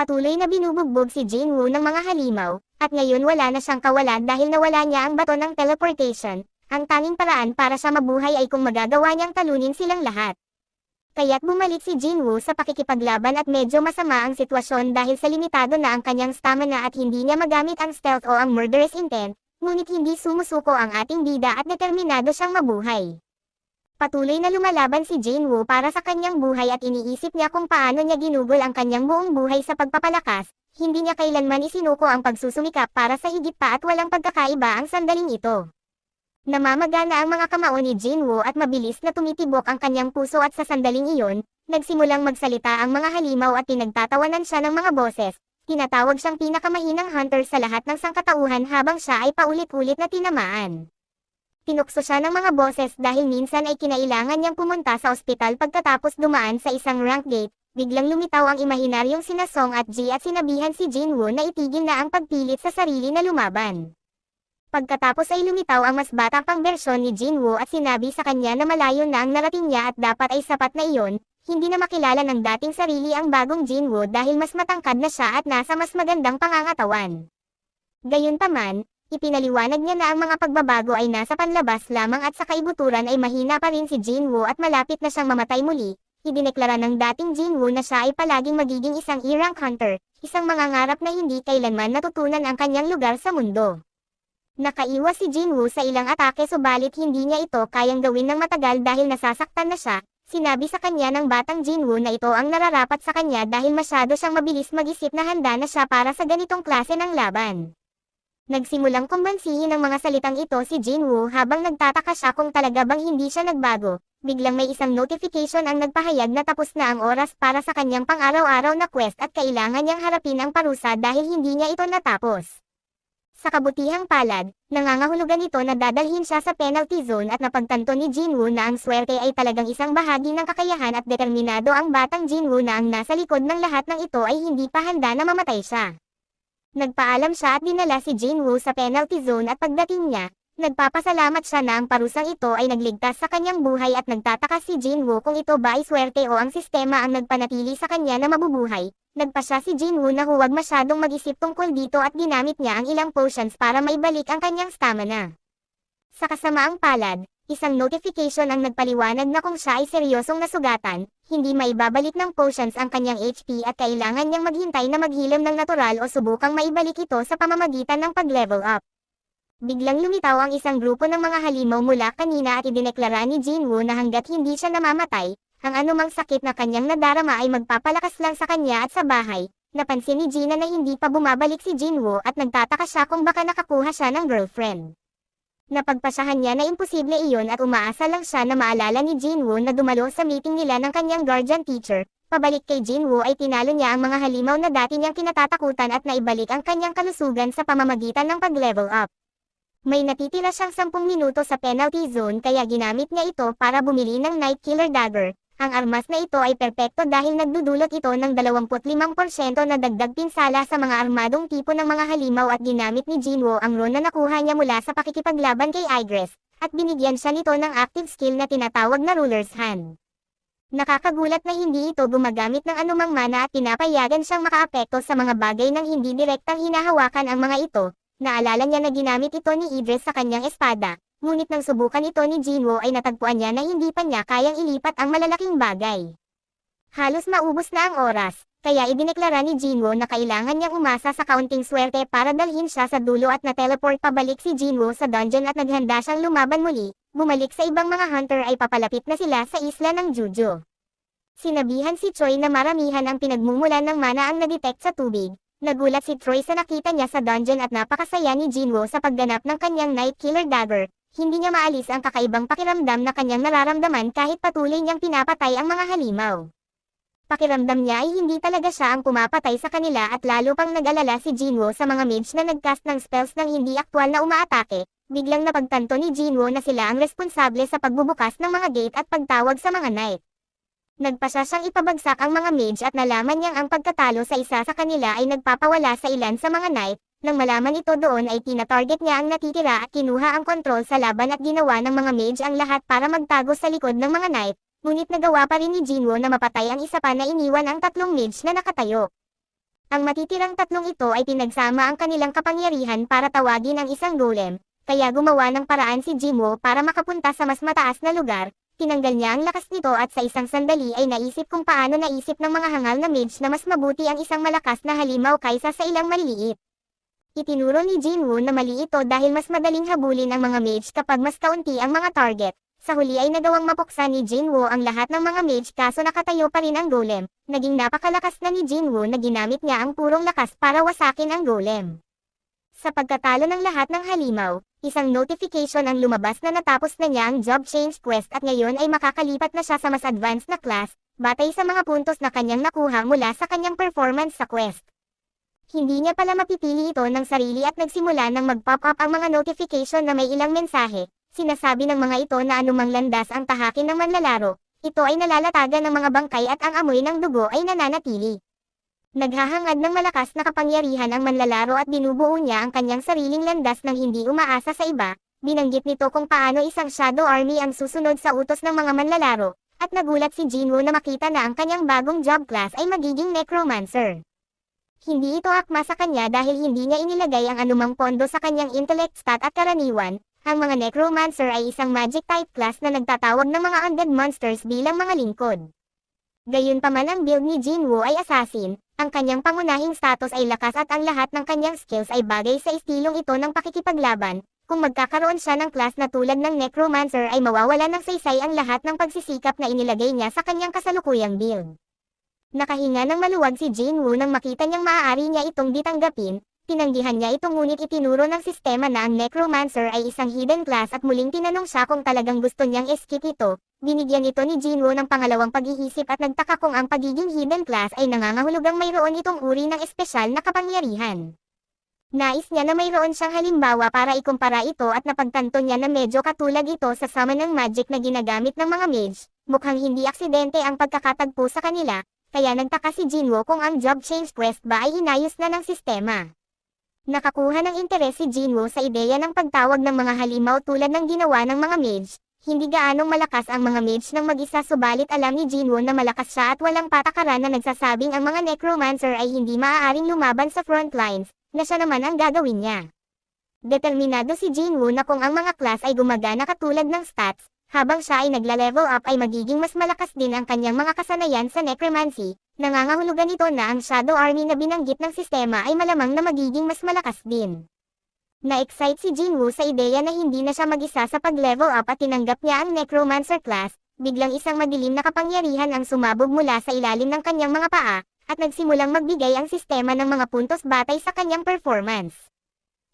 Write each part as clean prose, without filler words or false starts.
Patuloy na binubugbog si Jinwoo ng mga halimaw, at ngayon wala na siyang kawalan dahil nawala niya ang bato ng teleportation. Ang tanging paraan para siya mabuhay ay kung magagawa niyang talunin silang lahat. Kaya't bumalik si Jinwoo sa pakikipaglaban at medyo masama ang sitwasyon dahil sa limitado na ang kanyang stamina at hindi niya magamit ang stealth o ang murderous intent, ngunit hindi sumusuko ang ating bida at determinado siyang mabuhay. Patuloy na lumalaban si Jinwoo para sa kanyang buhay at iniisip niya kung paano niya ginugol ang kanyang buong buhay sa pagpapalakas, hindi niya kailanman isinuko ang pagsusumikap para sa higit pa at walang pagkakaiba ang sandaling ito. Namamagana ang mga kamao ni Jinwoo at mabilis na tumitibok ang kanyang puso at sa sandaling iyon, nagsimulang magsalita ang mga halimaw at pinagtatawanan siya ng mga boses. Tinatawag siyang pinakamahinang hunter sa lahat ng sangkatauhan habang siya ay paulit-ulit na tinamaan. Tinukso siya ng mga boses dahil minsan ay kinailangan niyang pumunta sa ospital pagkatapos dumaan sa isang rank gate. Biglang lumitaw ang imahinaryong sina Song at Ji at sinabihan si Jinwoo na itigil na ang pagpilit sa sarili na lumaban. Pagkatapos ay lumitaw ang mas batang pang bersyon ni Jinwoo at sinabi sa kanya na malayo na ang narating niya at dapat ay sapat na iyon, hindi na makilala ng dating sarili ang bagong Jinwoo dahil mas matangkad na siya at nasa mas magandang pangangatawan. Gayunpaman, ipinaliwanag niya na ang mga pagbabago ay nasa panlabas lamang at sa kaibuturan ay mahina pa rin si Jinwoo at malapit na siyang mamatay muli. Idineklara ng dating Jinwoo na siya ay palaging magiging isang E-rank hunter, isang mangangarap na hindi kailanman natutunan ang kanyang lugar sa mundo. Nakaiwas si Jinwoo sa ilang atake subalit hindi niya ito kayang gawin ng matagal dahil nasasaktan na siya. Sinabi sa kanya ng batang Jinwoo na ito ang nararapat sa kanya dahil masyado siyang mabilis mag-isip na handa na siya para sa ganitong klase ng laban. Nagsimulang kumbansihin ng mga salitang ito si Jinwoo habang nagtataka siya kung talaga bang hindi siya nagbago. Biglang may isang notification ang nagpahayag na tapos na ang oras para sa kanyang pang-araw-araw na quest at kailangan niyang harapin ang parusa dahil hindi niya ito natapos. Sa kabutihang palad, nangangahulugan ito na dadalhin siya sa penalty zone at napagtanto ni Jinwoo na ang swerte ay talagang isang bahagi ng kakayahan at determinado ang batang Jinwoo na ang nasa likod ng lahat ng ito ay hindi pa handa na mamatay siya. Nagpaalam siya at dinala si Jinwoo sa penalty zone at pagdating niya, nagpapasalamat siya na ang parusang ito ay nagligtas sa kanyang buhay at nagtataka si Jinwoo kung ito ba ay swerte o ang sistema ang nagpanatili sa kanya na mabubuhay. Nagpasya si Jinwoo na huwag masyadong mag-isip tungkol dito at ginamit niya ang ilang potions para maibalik ang kanyang stamina. Sa kasamaang palad, isang notification ang nagpaliwanag na kung siya ay seryosong nasugatan, hindi maibabalik ng potions ang kanyang HP at kailangan niyang maghintay na maghilom ng natural o subukang maibalik ito sa pamamagitan ng pag-level up. Biglang lumitaw ang isang grupo ng mga halimaw mula kanina at idineklara ni Jinwoo na hanggat hindi siya namamatay, ang anumang sakit na kanyang nadarama ay magpapalakas lang sa kanya at sa bahay. Napansin ni Gina na hindi pa bumabalik si Jinwoo at nagtataka siya kung baka nakakuha siya ng girlfriend. Napagpasyahan niya na imposible iyon at umaasa lang siya na maalala ni Jinwoo na dumalo sa meeting nila ng kanyang guardian teacher. Pabalik kay Jinwoo ay tinalo niya ang mga halimaw na dati niyang kinatatakutan at naibalik ang kanyang kalusugan sa pamamagitan ng pag-level up. May natitira siyang 10 minuto sa penalty zone kaya ginamit niya ito para bumili ng Night Killer Dagger. Ang armas na ito ay perpekto dahil nagdudulot ito ng 25% na dagdag pinsala sa mga armadong tipo ng mga halimaw at ginamit ni Jinwoo ang rune na nakuha niya mula sa pakikipaglaban kay Igress, at binigyan siya nito ng active skill na tinatawag na Ruler's Hand. Nakakagulat na hindi ito gumagamit ng anumang mana at pinapayagan siyang makaapekto sa mga bagay nang hindi direktang hinahawakan ang mga ito. Naalala niya na ginamit ito ni Idris sa kanyang espada. Ngunit nang subukan ito ni Jinwoo ay natagpuan niya na hindi pa niya kayang ilipat ang malalaking bagay. Halos maubos na ang oras, kaya idineklara ni Jinwoo na kailangan niyang umasa sa kaunting swerte para dalhin siya sa dulo at na-teleport pabalik si Jinwoo sa dungeon at naghanda siyang lumaban muli. Bumalik sa ibang mga hunter ay papalapit na sila sa isla ng Juju. Sinabihan si Choi na maramihan ang pinagmumulan ng mana ang nadetect sa tubig. Nagulat si Troy sa nakita niya sa dungeon at napakasaya ni Jinwoo sa pagganap ng kanyang Night Killer Dagger. Hindi niya maalis ang kakaibang pakiramdam na kanyang nararamdaman kahit patuloy niyang pinapatay ang mga halimaw. Pakiramdam niya ay hindi talaga siya ang pumapatay sa kanila at lalo pang nag-alala si Jinwoo sa mga mage na nagcast ng spells ng hindi aktwal na umaatake. Biglang napagtanto ni Jinwoo na sila ang responsable sa pagbubukas ng mga gate at pagtawag sa mga knight. Nagpasya siyang ipabagsak ang mga mage at nalaman niyang ang pagkatalo sa isa sa kanila ay nagpapawala sa ilan sa mga knight. Nang malaman ito doon ay tina-target niya ang natitira at kinuha ang kontrol sa laban at ginawa ng mga mage ang lahat para magtago sa likod ng mga knight. Ngunit nagawa pa rin ni Jinwoo na mapatay ang isa pa na iniwan ang 3 mage na nakatayo. Ang matitirang tatlong ito ay pinagsama ang kanilang kapangyarihan para tawagin ang isang golem, kaya gumawa ng paraan si Jinwoo para makapunta sa mas mataas na lugar. Tinanggal niya ang lakas nito at sa isang sandali ay naisip kung paano naisip ng mga hangal na mage na mas mabuti ang isang malakas na halimaw kaysa sa ilang maliliit. Itinuro ni Jinwoo na mali ito dahil mas madaling habulin ang mga mage kapag mas kaunti ang mga target. Sa huli ay nagawang mapuksa ni Jinwoo ang lahat ng mga mage kaso nakatayo pa rin ang golem. Naging napakalakas na ni Jinwoo na ginamit niya ang purong lakas para wasakin ang golem. Sa pagkatalo ng lahat ng halimaw, isang notification ang lumabas na natapos na niya ang job change quest at ngayon ay makakalipat na siya sa mas advanced na class, batay sa mga puntos na kanyang nakuha mula sa kanyang performance sa quest. Hindi niya pala mapipili ito ng sarili at nagsimula nang mag-pop up ang mga notification na may ilang mensahe. Sinasabi ng mga ito na anumang landas ang tahakin ng manlalaro, ito ay nalalatagan ng mga bangkay at ang amoy ng dugo ay nananatili. Naghahangad ng malakas na kapangyarihan ang manlalaro at binubuo niya ang kanyang sariling landas nang hindi umaasa sa iba. Binanggit nito kung paano isang Shadow Army ang susunod sa utos ng mga manlalaro, at nagulat si Jinwoo na makita na ang kanyang bagong job class ay magiging Necromancer. Hindi ito akma sa kanya dahil hindi niya inilagay ang anumang pondo sa kanyang intellect stat at karaniwan. Ang mga Necromancer ay isang magic type class na nagtatawag ng mga undead monsters bilang mga lingkod. Gayunpaman ang build ni Jinwoo ay assassin, ang kanyang pangunahing status ay lakas at ang lahat ng kanyang skills ay bagay sa estilong ito ng pakikipaglaban. Kung magkakaroon siya ng class na tulad ng Necromancer ay mawawala ng saysay ang lahat ng pagsisikap na inilagay niya sa kanyang kasalukuyang build. Nakahinga ng maluwag si Jinwoo nang makita niyang maaari niya itong ditanggapin. Tinanggihan niya ito ngunit itinuro ng sistema na ang Necromancer ay isang hidden class at muling tinanong siya kung talagang gusto niyang skip ito. Binigyan ito ni Jinwoo ng pangalawang pag-iisip at nagtaka kung ang pagiging hidden class ay nangangahulugang mayroon itong uri ng espesyal na kapangyarihan. Nais niya na mayroon siyang halimbawa para ikumpara ito at napagtanto niya na medyo katulad ito sa summon ng magic na ginagamit ng mga mage. Mukhang hindi aksidente ang pagkakatagpo sa kanila, kaya nagtaka si Jinwoo kung ang job change quest ba ay inayos na ng sistema. Nakakuha ng interes si Jinwoo sa ideya ng pagtawag ng mga halimaw tulad ng ginawa ng mga mage. Hindi gaanong malakas ang mga mage ng mag-isa subalit alam ni Jinwoo na malakas siya at walang patakaran na nagsasabing ang mga Necromancer ay hindi maaaring lumaban sa front lines, na siya naman ang gagawin niya. Determinado si Jinwoo na kung ang mga class ay gumagana katulad ng stats, habang siya ay nagla-level up ay magiging mas malakas din ang kanyang mga kasanayan sa necromancy. Nangangahulugan nito na ang Shadow Army na binanggit ng sistema ay malamang na magiging mas malakas din. Na-excite si Jinwoo sa ideya na hindi na siya mag-isa sa pag-level up at tinanggap niya ang Necromancer class. Biglang isang madilim na kapangyarihan ang sumabog mula sa ilalim ng kanyang mga paa, at nagsimulang magbigay ang sistema ng mga puntos batay sa kanyang performance.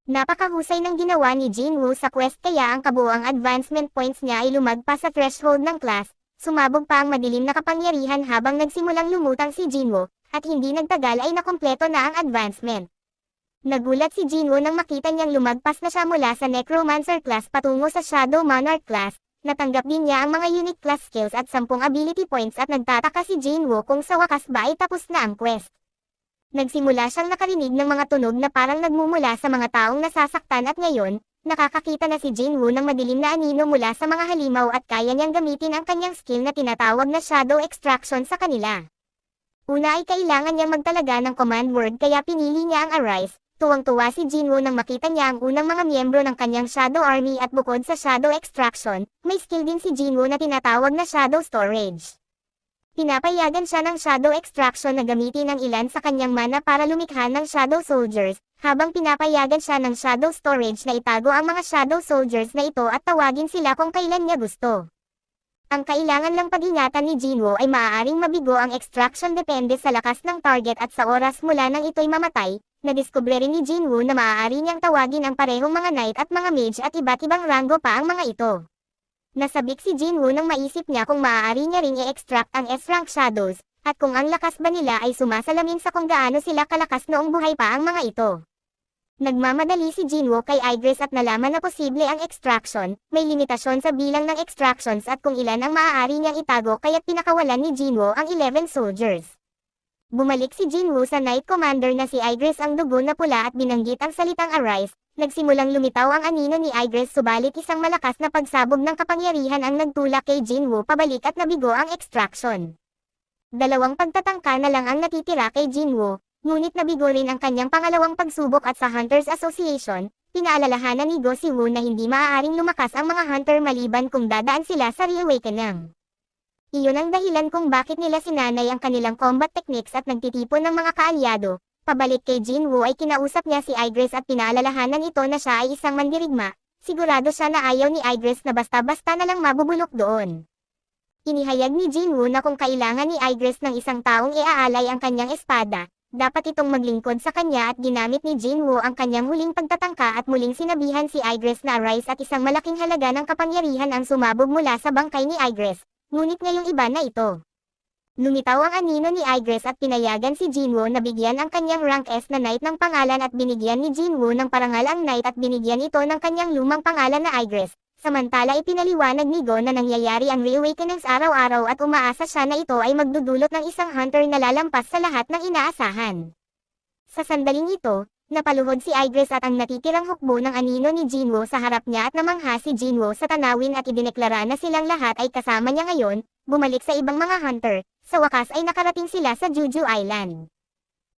Napakahusay ng ginawa ni Jinwoo sa quest kaya ang kabuuang advancement points niya ay lumagpas sa threshold ng class. Sumabog pa ang madilim na kapangyarihan habang nagsimulang lumutang si Jinwoo, at hindi nagtagal ay nakumpleto na ang advancement. Nagulat si Jinwoo nang makita niyang lumagpas na siya mula sa Necromancer class patungo sa Shadow Monarch class. Natanggap din niya ang mga unique class skills at 10 ability points at nagtataka si Jinwoo kung sa wakas ba ay tapos na ang quest. Nagsimula siyang nakarinig ng mga tunog na parang nagmumula sa mga taong nasasaktan at ngayon, nakakakita na si Jinwoo ng madilim na anino mula sa mga halimaw at kaya niyang gamitin ang kanyang skill na tinatawag na Shadow Extraction sa kanila. Una ay kailangan niyang magtalaga ng command word kaya pinili niya ang Arise. Tuwang-tuwa si Jinwoo nang makita niya ang unang mga miyembro ng kanyang Shadow Army at bukod sa Shadow Extraction, may skill din si Jinwoo na tinatawag na Shadow Storage. Pinapayagan siya ng Shadow Extraction na gamitin ang ilan sa kanyang mana para lumikha ng Shadow Soldiers, habang pinapayagan siya ng Shadow Storage na itago ang mga Shadow Soldiers na ito at tawagin sila kung kailan niya gusto. Ang kailangan lang pag-ingatan ni Jinwoo ay maaaring mabigo ang extraction depende sa lakas ng target at sa oras mula nang ito'y mamatay. Nadiskubre rin ni Jinwoo na maaari niyang tawagin ang parehong mga knight at mga mage at iba't ibang ranggo pa ang mga ito. Nasabik si Jinwoo nang maisip niya kung maaari niya ring i-extract ang S-rank shadows, at kung ang lakas ba nila ay sumasalamin sa kung gaano sila kalakas noong buhay pa ang mga ito. Nagmamadali si Jinwoo kay Igris at nalaman na posible ang extraction, may limitasyon sa bilang ng extractions at kung ilan ang maaari niyang itago kaya't pinakawalan ni Jinwoo ang 11 soldiers. Bumalik si Jinwoo sa Knight Commander na si Igris ang dugo na pula at binanggit ang salitang Arise. Nagsimulang lumitaw ang anino ni Igris subalit isang malakas na pagsabog ng kapangyarihan ang nagtulak kay Jinwoo pabalik at nabigo ang extraction. Dalawang pagtatangka na lang ang natitira kay Jinwoo. Ngunit nabigo rin ang kanyang pangalawang pagsubok at sa Hunters Association, pinaalalahanan ni Go Si-woo na hindi maaaring lumakas ang mga hunter maliban kung dadaan sila sa reawakening. Iyon ang dahilan kung bakit nila sinanay ang kanilang combat techniques at nagtitipon ng mga kaalyado. Pabalik kay Jin-woo ay kinausap niya si Igris at pinaalalahanan ito na siya ay isang mandirigma. Sigurado siya na ayaw ni Igris na basta-basta na lang mabubulok doon. Inihayag ni Jin-woo na kung kailangan ni Igris ng isang taong iaalay ang kanyang espada, dapat itong maglingkod sa kanya at ginamit ni Jin-woo ang kanyang huling pagtatangka at muling sinabihan si Igris na Arise at isang malaking halaga ng kapangyarihan ang sumabog mula sa bangkay ni Igris, ngunit ngayong iba na ito. Lumitaw ang anino ni Igris at pinayagan si Jin-woo na bigyan ang kanyang rank S na knight ng pangalan at binigyan ni Jin-woo ng parangal ang knight at binigyan ito ng kanyang lumang pangalan na Igris. Samantala ipinaliwanag ni Go na nangyayari ang reawakenings araw-araw at umaasa siya na ito ay magdudulot ng isang hunter na lalampas sa lahat ng inaasahan. Sa sandaling ito, napaluhod si Igris at ang natitirang hukbo ng anino ni Jin-woo sa harap niya at namangha si Jin-woo sa tanawin at idineklara na silang lahat ay kasama niya ngayon, bumalik sa ibang mga hunter, sa wakas ay nakarating sila sa Jeju Island.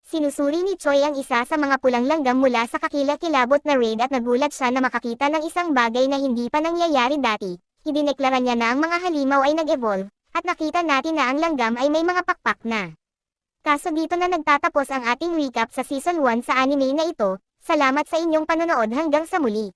Sinusuri ni Choi ang isa sa mga pulang langgam mula sa kakilakilabot na raid at nagulat siya na makakita ng isang bagay na hindi pa nangyayari dati. Idineklara niya na ang mga halimaw ay nag-evolve, at nakita natin na ang langgam ay may mga pakpak na. Kaso dito na nagtatapos ang ating recap sa Season 1 sa anime na ito. Salamat sa inyong panonood hanggang sa muli.